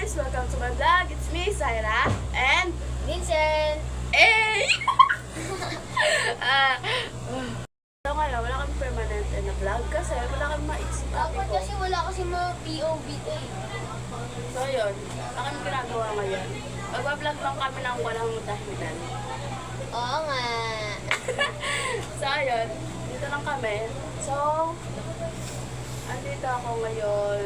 guys! Welcome to my vlog. It's me, Syra, and Vincent! Hey! So ngayon, wala kami permanent na vlog kasi wala kami maisip Dapat ko. kasi wala kasi mga POV to eh. So yun, ang kami ginagawa ngayon. Magbablog lang kami ng walang dahilan. Oo nga. So ayun, dito lang kami. So, andito ako ngayon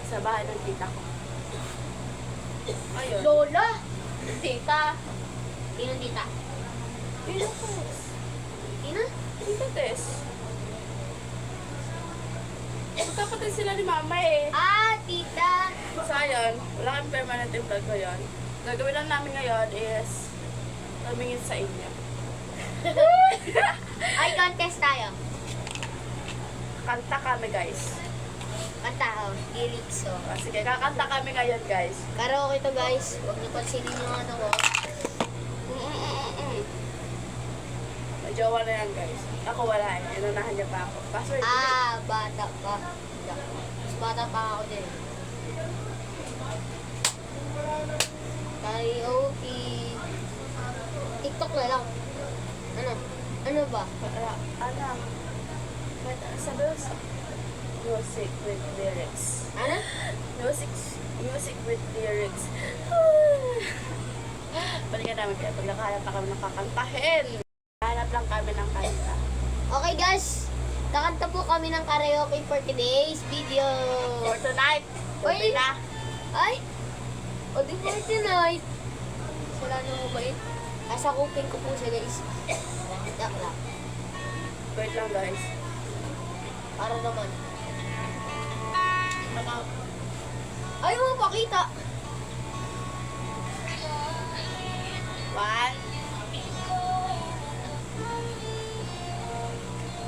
sa bahay ng tita ko. Ayun. Lola! Tita! Sino tita? Tita Tess. Tina? Tita Tess. Magkapatid sila ni mama eh. Ah, tita! So ayun, wala kami permanent yung vlog ngayon. Gagawin lang namin ngayon is tumingin sa inyo. Ay, contest tayo. Kanta kami guys. Kanta oh, lyrics oh. Sige, kakanta kami ngayon guys. Karaoke to guys. Huwag niyo pansinin yung ano ko. May jowa na yan guys. Ako wala eh. Inunahan niya pa ako. Password. Bata pa. Mas bata pa ako din. Karaoke. TikTok na lang. Ano? Ano ba? Ano? Sabi ko sa music with lyrics. Ano? Music with lyrics. Balikan namin kaya pag nakahanap na kami ng kakantahin. Hanap lang kami ng kanta. Okay guys, kakanta po kami ng karaoke for today's video. For tonight. Uy! Tuloy na. Ay! O di for tonight. Sila na mo ba eh? Kasakupin ko po siya guys. Yak lang. Wait lang guys. Para naman. Naka... Ay mo pakita! One.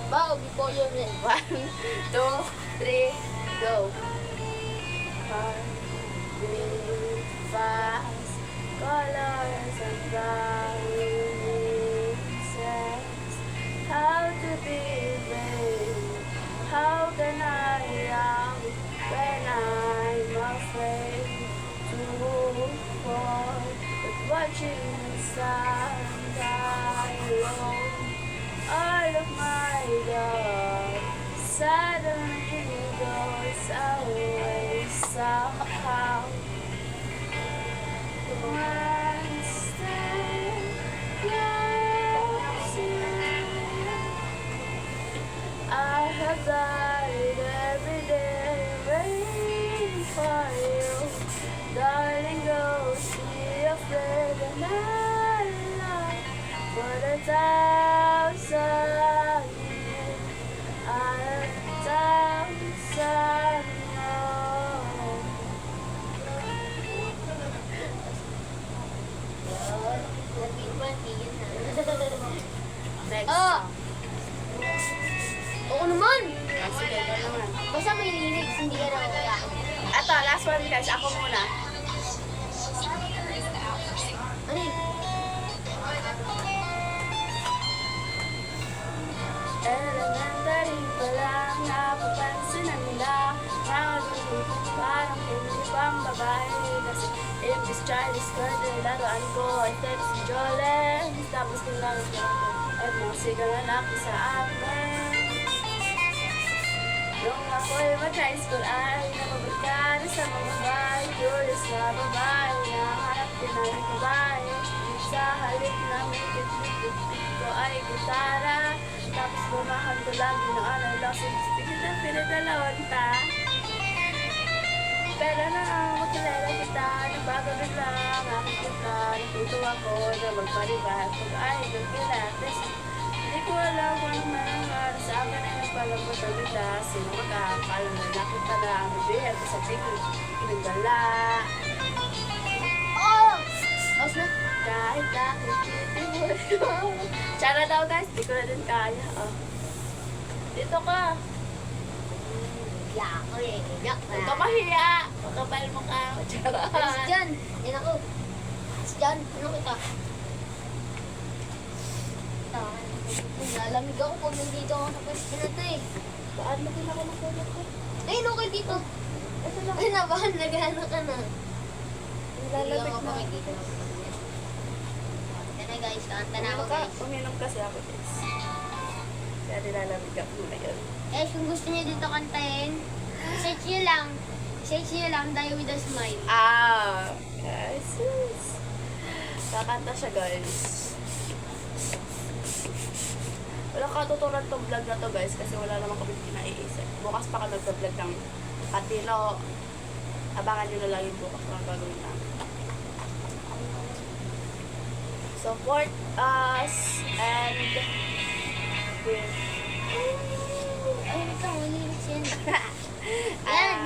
Bao, before you're ready. 1, 2, 3, go. Fast colors and promises. How to be brave? How can I love when I'm afraid to fall? But watching the sun die alone. All of my love suddenly goes away somehow. One step closer. I have died every day waiting for you. Darling, don't be afraid and I love for the thousand years. I have thousand more. Next Ah! song. Oo naman! Sige, ikaw naman. Basta may lyrics, hindi ka na kaya. Eto, last one guys. Ako muna. Ano yun? Elementary pa lang, napapansin na nila. Nakagulit, parang hindi pang babae. Kasi if this child is good, laruan ko ay si Jolene. Tapos kung lang at musika na laki sa akin. Nung ako'y mag-high school ay napabarkada sa mga babae. Curious na babae, nahanap din ng babae. Sa halip na may kitlit ko ay gitara. Tapos bumahan ko lagi ng alay lang. Sige na pinadalawan ta. Pero nang makilala kita, nabago biglang aking kita. Natuto ako na magparibat pag-idol pilates. Hindi ko alam kung ano manangyari sa akin ay nagpalabot ang bigla. Sino magkakala na nakita na ang bibihel ko sa tingin. Pinagdala. Oh! Tapos na? Kahit nakikitibol ko. Tsara daw guys, di ko na din kaya. Oh. Dito ka. Yak ko eh. Yak Huwag ka mahiya. Kapal mo ka. Tsara. Alis dyan. Yan ako. Alis dyan. Ano kita? Lalamig ako pag nandito ako sa pwesto na to eh. Baan mo din ako ng kulot ko? Ayun, okay dito. Ito na Kinabahan na gano'n ka na. Lalapit Hindi ako na. makikita ng pagkakas. Tara guys, kanta na ako guys. Uminom kasi ako, guys. Kaya nilalamig ako ngayon. Guys, kung gusto niyo dito kantahin, search niyo lang, Die With A Smile. Guys. Kakanta siya, guys. Walang katutunan tong vlog na to, guys, kasi wala naman kami kinaiisip. Bukas pa kami nag-vlog ng Patino. Abangan nyo na lang yung bukas na gagawin namin. Support us and with Ay, ito, lyrics yan. Yan.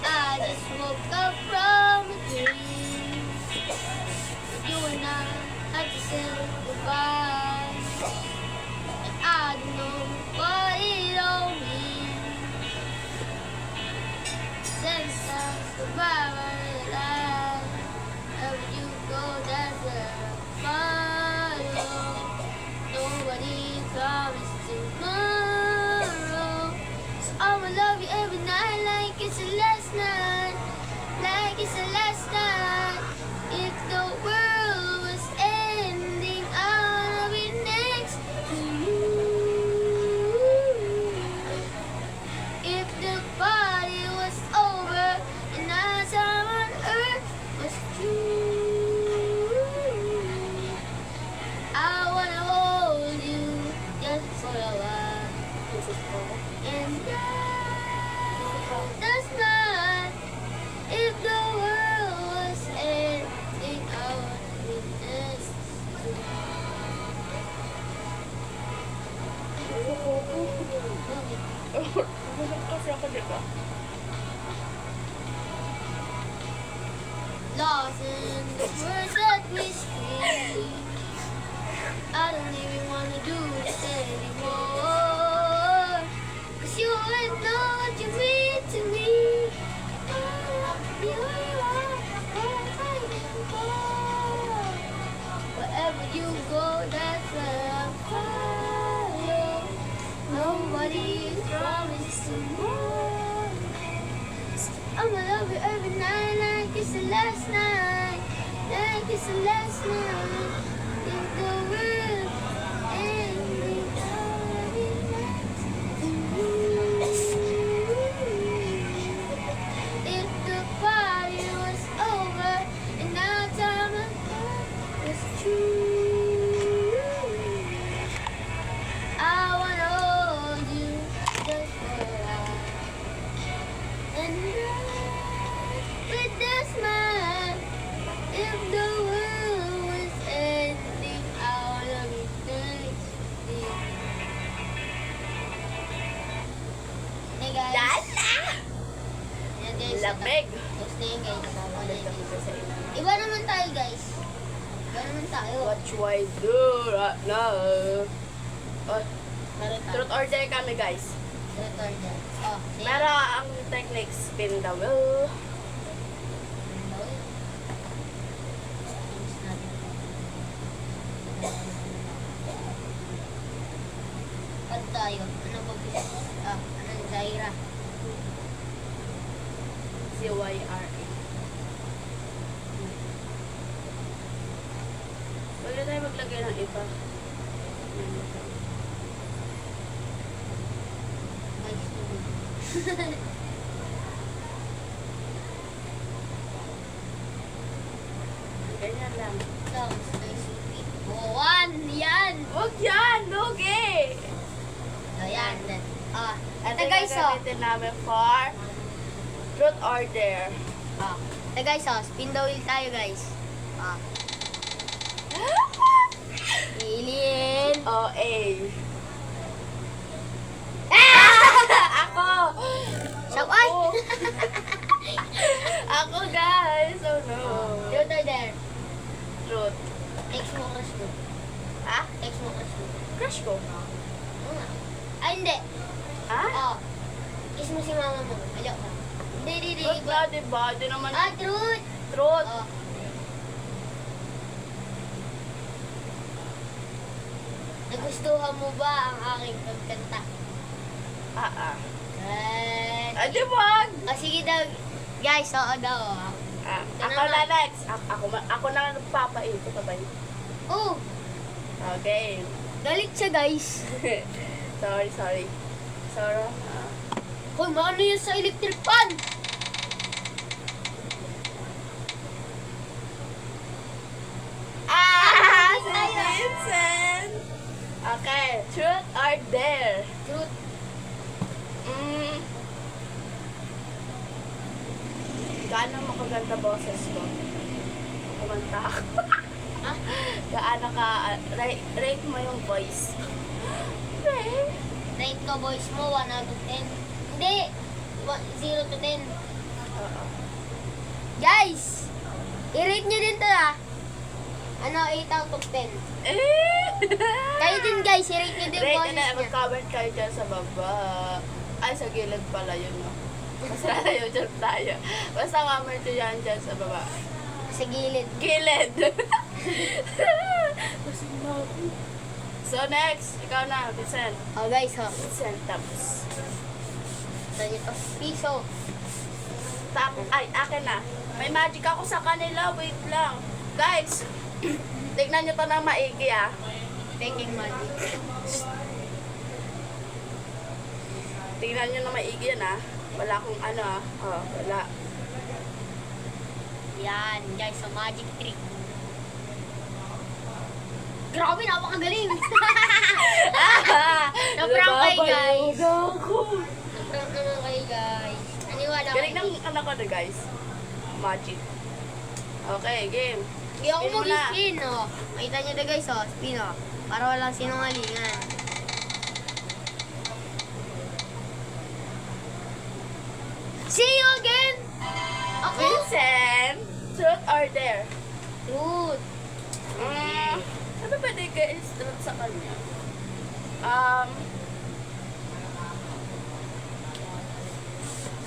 I just woke up from a dream. You and I had to say goodbye. And I don't know what it all means. Since I survived my life, wherever you go, that's where I follow. Nobody promised tomorrow, so I'ma love you every night like it's the last night, like it's the last night. If the world was ending, I'll be next to you. If the party was over and our time on earth was true, I wanna hold you just for a while. And that's not if the world was ending, I wanna be next to you. kasi ako, diba? Lost in the words that we speak. I don't even wanna do this anymore. 'Cause you ain't know what you mean to me. You are what I'm fighting for. Wherever you go, that's where I'll follow. Nobody is promised tomorrow. I'ma love you every night like it's the last night, like it's the last night. If the world ending, I'll be next to you. If the party was over and our time on earth was true, I wanna hold you just for a while. And with this man, if the world was ending, I wanna be next to you. Hey guys. Yan guys. Lamig. Next na yun guys. Lamig kasi sa ina. Iba naman tayo guys. Iba naman tayo. What should I do right now? Oh, truth or dare kami, guys. Retorted. Oh, sige. Pero ang technique, spin the wheel. Pag tayo, ano ba anong Zaira? C-Y-R-A. Huwag na tayo maglagay ng iba. May student. Ganyan lang. Sounds nice. Oh, one! Yan! Huwag yan! Lugi! So, yan. Ah, At ito guys, oh. gagamitin namin for truth or dare. Ah. Ito guys, oh. Spin the wheel tayo, guys. Ah. Ilin. O-A. Ako! Shout ay! Ako, guys! Oh, no. Truth or dare? Truth. Ex mo, crush mo. Ha? Ex mo, crush mo. Crush ko. Oo nga. Ay, hindi. Ha? Oh. Kiss mo si mama mo. Ayaw ka. Hindi. Truth Iba. ba, diba? Di naman Ah, truth. truth. Oh. Nagustuhan mo ba ang aking pagkanta? Adi wag! Sige daw. Guys, oo daw. Ako na next. Ako na nagpapaito ka ba? Oh, Okay. galit siya guys. sorry. Sorry. Hoy, maano yun sa electric fan? Si Vincent! Okay. Truth or dare? Truth. Gaano makaganda boses ko? Kumanta ako. Ah? Gaano ka, rate mo yung voice. Rate ko voice mo, 1 out of 10. Hindi, 0 to 10. Oo. Guys, i-rate nyo din to Ano, 8 out of 10. Kayo din guys, i-rate nyo din Rate boses na, niya. mag-comment kayo dyan sa baba. Ay, sa gilid pala yun. No? Mas nalayo dyan tayo. Basta comment nyo yan dyan sa baba. Sa gilid. Gilid! So next, ikaw na, Vincent. Oh guys, Vincent, tapos. Ito, piso. Ay, akin na. May magic ako sa kanila, wait lang. Guys, tignan nyo to ng maigi Taking money. Tignan nyo ng maigi yan Wala akong wala. Yan, guys, so magic trick. Grabe, napakagaling. Na-prank kayo, guys. Na-prank naman kayo, guys. Naniwala ko. Galing ng anak ko na guys. Magic. Okay, game. Hindi ako Spin mo na. mag-spin, Makita nyo na, guys, spin, Para walang sinungalingan. See you again! Ako! Vincent, truth or dare? Truth. Ano pwede guys truth sa kanya?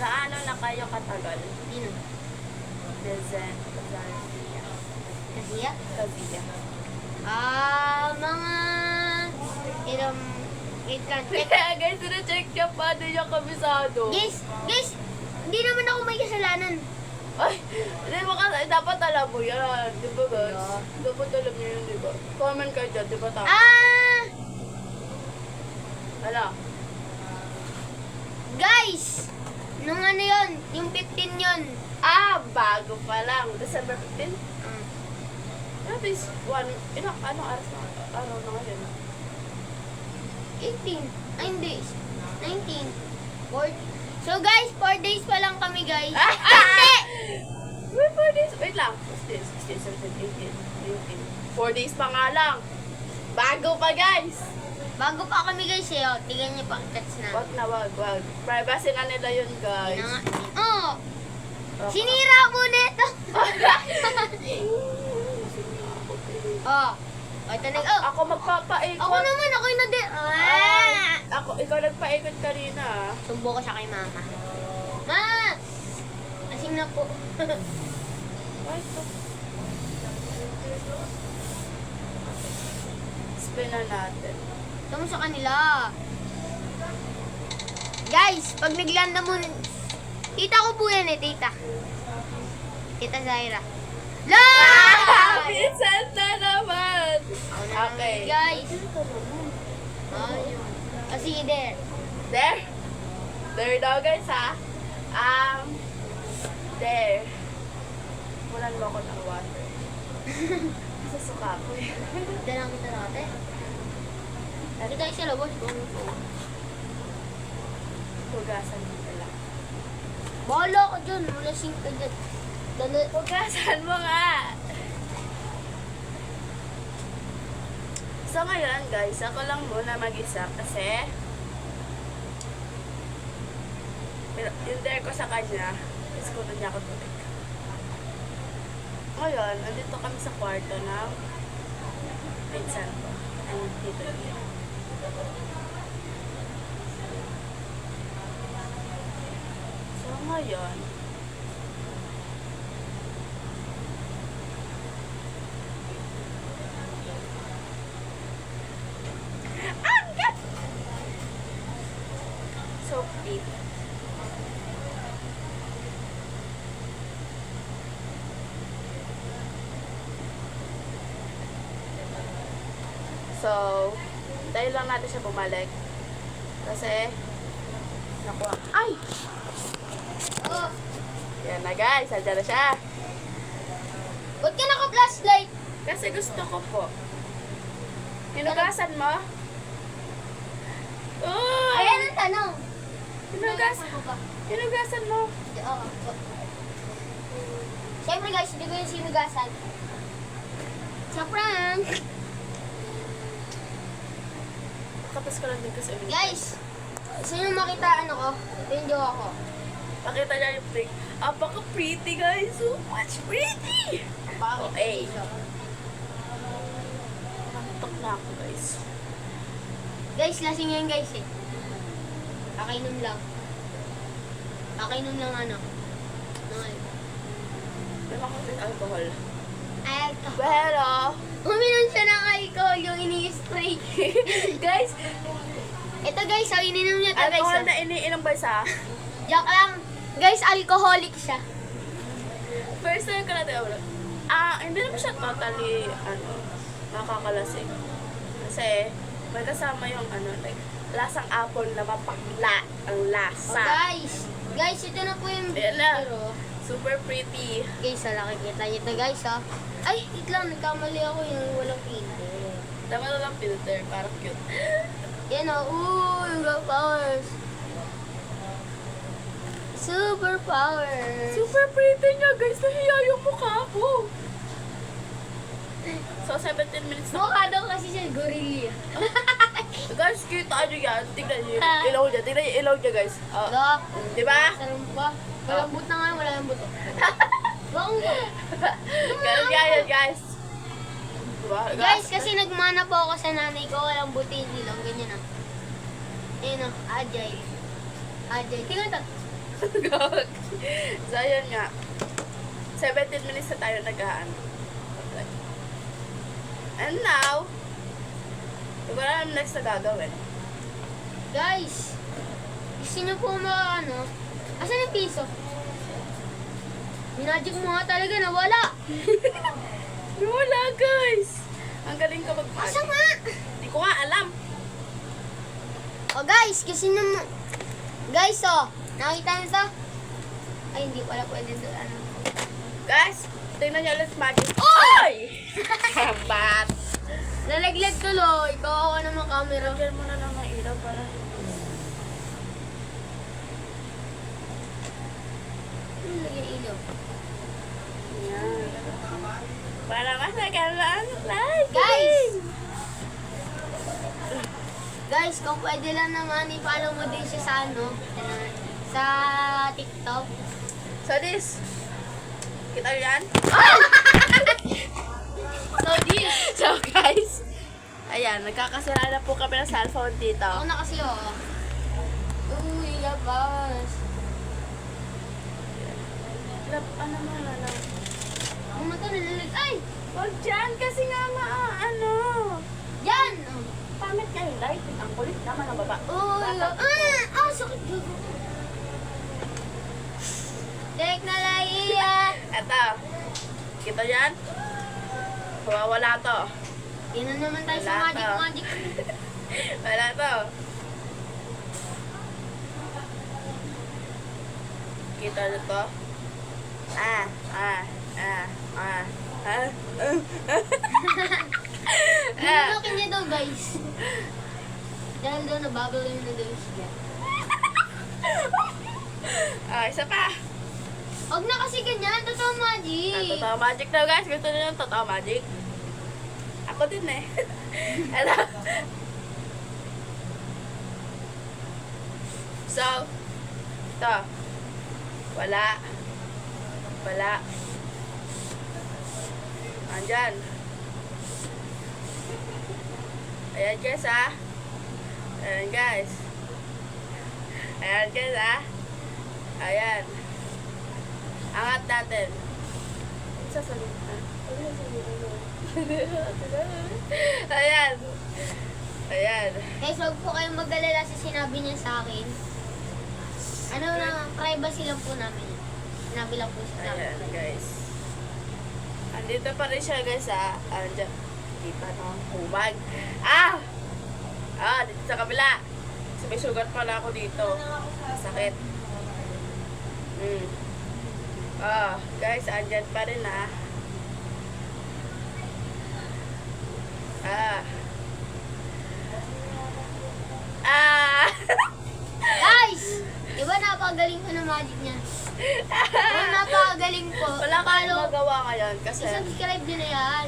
Gaano na kayo katagal? Sino? Vincent, Kazia. Kasiya? Kazia. Mga... Ilang... 8 country. Kaya guys, sina-check niya pa, di niya kabisado. Guys, hindi naman ako may kasalanan. Ay, hindi mo kasi, dapat alam mo yan. Di ba guys? Yeah. Dapat alam niyo yun, di ba? Comment kayo dyan, di ba tama? Ala. Guys! Nung ano yun, yung 15 yun. Bago pa lang. December 15? That is anong oras na? Araw na ngayon? 18. Ay, hindi. 19. 4. So guys, 4 days pa lang kami, guys. Hindi! Wait, 4 days. Wait lang. What's this? 16, 17, 18, 19. 4 days pa nga lang. Bago pa, guys. Bago pa kami, guys, Tingnan niyo pa ang chats na. Wag na, wag. Privacy na nila yun, guys. Okay. Sinira mo nito. Ito na. Ako magpapaikot. Ako naman, ako yung nadi... Ikaw nagpaikot kanina. Sumbo ko siya kay mama. Ma! Asing na po. Ay, ito. Spin na natin. Tama sa kanila. Guys, pag nagland na muna... Tita ko po yan tita. Tita Zaira. La! Vincent na naman! Okay. Guys. Sige, there. There? There daw guys there. Punan mo ako ng water. Susuka ko Dalang kita natin. Dito tayo sa labas. Hugasan mo lang. Bahala ka dyan. Wala ka dyan. Hugasan mo nga! So ngayon guys, ako lang muna mag-isa kasi yung dare ko sa kanya, iskuto niya ako tubig. Ngayon, andito kami sa kwarto ng pinsan ko. Ay, dito niya. So ngayon, So, dahil lang natin siya bumalik. Kasi, nakuha. Ay! Oh, Yan na guys, andyan na siya. ba't ka naka-flashlight? Kasi gusto ko po. Hinugasan mo? Uy! Ayan ang tanong. Hinugasan. Ako ba? Hinugasan mo. Oo. Siyempre guys, hindi ko yung sinugasan. Sa prank. Kapos ko lang din kasi. Guys, sino makita ano ko? Ito yung jowa ko. Pakita niya yung pic. Apaka-pretty guys. So much pretty. Okay. Nantok na ako guys. Guys, lasing yan guys eh. Pakainom lang. Pakainom lang ano. May makapit alcohol. Ay, ito. Pero, Uminom siya ng alcohol, yung ini-spray. guys, Ito guys, so ininom niya ito guys. alcohol Oh. na iniinom ba isa? Joke lang. Guys, alcoholic siya. First time ko natin ulit. Hindi naman siya totally, nakakalasing. Kasi, may kasama yung, like, lasang apple na mapakla ang Oh, lasa. guys, ito na po yung Ayan na. picture, oh. Super pretty. Guys, nakikita niyo ito guys, oh. Ay, wait lang, nagkamali ako yung walang filter. Tama na lang filter, parang cute. Yan oh, yung powers. Super powers. Super pretty niya, guys. Nahiya yung mukha ko. So, 17 minutes na. Mukha daw kasi siya gorilla. Guys, kita nyo yan. Tignan nyo yung ilaw niya. Tignan yung ilaw niya, guys. Look. Diba? Sarang pa. Walang buto nga, wala yung buto. Bakong ba? Ganun nga yan, guys. Diba? Guys, kasi nagmana po ako sa nanay ko, walang buti yung ilong, ganyan ah. Ayun oh, agile. Agile. Tingnan ito. So, ayun nga. 17 minutes na tayo naghaan. And now, diba na ang next na gagawin? Guys, gusto niyo po ano? Asan yung piso? Minagic mo nga talaga, nawala. Wala, guys. Ang galing ka Asa mag-magic. nga? Hindi ko nga alam. Oh guys, gusto niyo mo. Guys, oh, nakita niyo to? Ay, hindi pala pwede doon, ano. Guys, tingnan niyo ulit magic. Oy! Bat! Nalaglag tuloy, kawawa naman camera. Lagyan mo na lang ng ilaw para... Lagyan ilaw. Yan. Para mas nagkaroon like. Guys, kung pwede lang naman, i-follow mo din siya sa ano, sa TikTok. So this, kita nyo yan? So this, So guys, ayan, nagkakasira na po kami ng cellphone dito. ako na kasi oh. Uy, labas. Ano mo na lang? Ang mata nalalag. Ay! Huwag dyan kasi nga ano. Yan! Oh. Pamit kayo, light. Ang kulit naman ang baba. Uy, Bata. sakit dugo. Dek na laiya. Eto, kita yan? Mawawala to. Yan na naman tayo sa Wala magic to. magic. Wala to. Kita nyo to? Binulokin niya daw guys. Dahil daw nababalo na daw siya. Isa pa. Huwag na kasi ganyan, totoo magic. Totoo magic daw guys. Gusto nyo yung totoo magic? Ako din eh. Eto. So, ito. Wala. Wala. Andyan. Ayan guys ah. Ayan guys. Ayan guys ah. Ayan. Angat natin. Sasabihin na. Ayan. Ayan. Guys, huwag po kayong mag-alala sa sinabi niya sa akin. Ano na, privacy lang po namin. Sinabi lang po siya sa akin. Ayan guys. Andito pa rin siya guys ah. Andyan. makikita, no? Humag. Dito sa kabila. Kasi may sugat pala ako dito. Sakit. Guys, andyan pa rin, Guys! Di ba napakagaling ko ng magic niya? Napakagaling po. Wala kayong magawa ngayon kasi I-subscribe nyo na yan.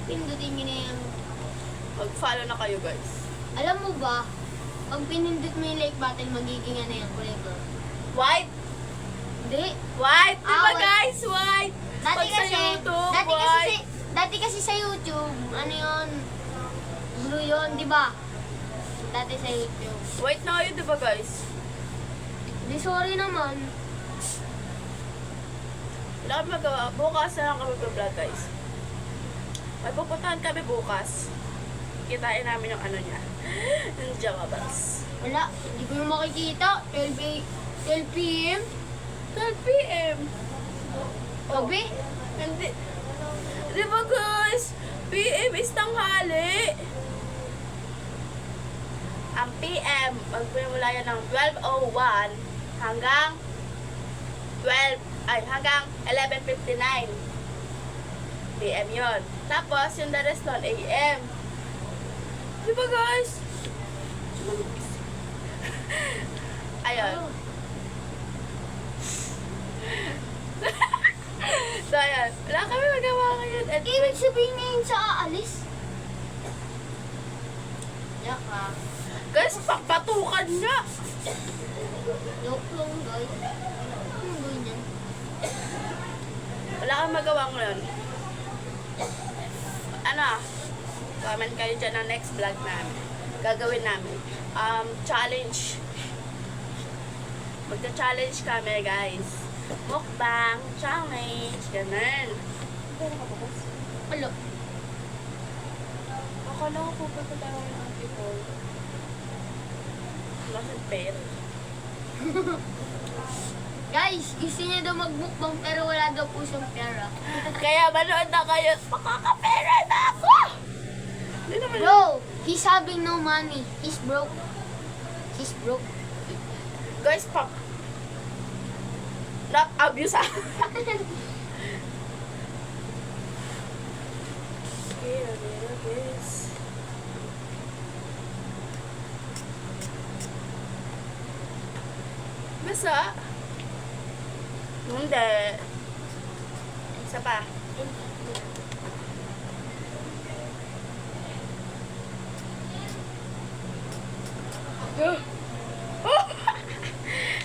Pindutin nyo na yan. mag-follow na kayo, guys. Alam mo ba, pag pinindot mo yung like button, magiging ano yan, kulay ko. White! Hindi. White! Diba, white. guys? White! Dati Pag sa kasi, YouTube, dati kasi, white! dati kasi sa YouTube, ano yun, blue yun, di ba? Dati sa YouTube. White na kayo, diba, guys? Di sorry naman. Wala kami magawa. Bukas na lang kami vlog, guys. May pupuntahan kami bukas. Kitain namin yung ano niya. Yung Jawabas. Wala, hindi ko yung makikita. 12 p.m. 12 p.m. Gabi. Hindi. Diba, guys? PM is tanghali. Ang PM, magpimula yan ng 12:01 hanggang hanggang 11:59 PM yun. Tapos, yung the rest nun, AM. Diba, guys? Ayun. So, ayan. Wala kami magawa ngayon. At Ibig sabihin na yun sa aalis. Yak guys, pagpatukan nga. Joke lang, guys. Ano gawin yan? Wala kang magawa ngayon. Comment kayo dyan ng next vlog namin. Gagawin namin. Challenge. Magta-challenge kami, guys. Mukbang, challenge, ganun. Alo. Akala ko pupunta tayo ng people. Wala sa pera. Guys, gusto niya daw mag-mukbang pero wala daw po siyang pera. Kaya manood na kayo. Makakapera na ako! Hindi naman. Bro, he's having no money. He's broke. He's broke. Guys, not abuse ah. Basa? Hindi. Isa pa.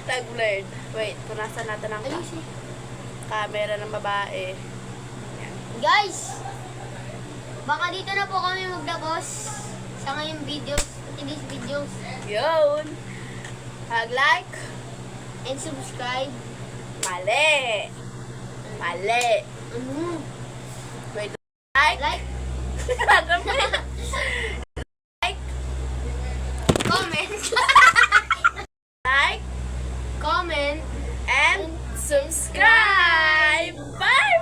Tag-blurred. Wait, punasan natin ang Ayusin. camera ng babae. Guys, baka dito na po kami magdapos sa ngayong videos, today's videos. Yun. Like And subscribe. Mali. Mali. Ano? Wait. Like. Like, Ano ba yun? Like. comment, Like. comment, And subscribe. Bye.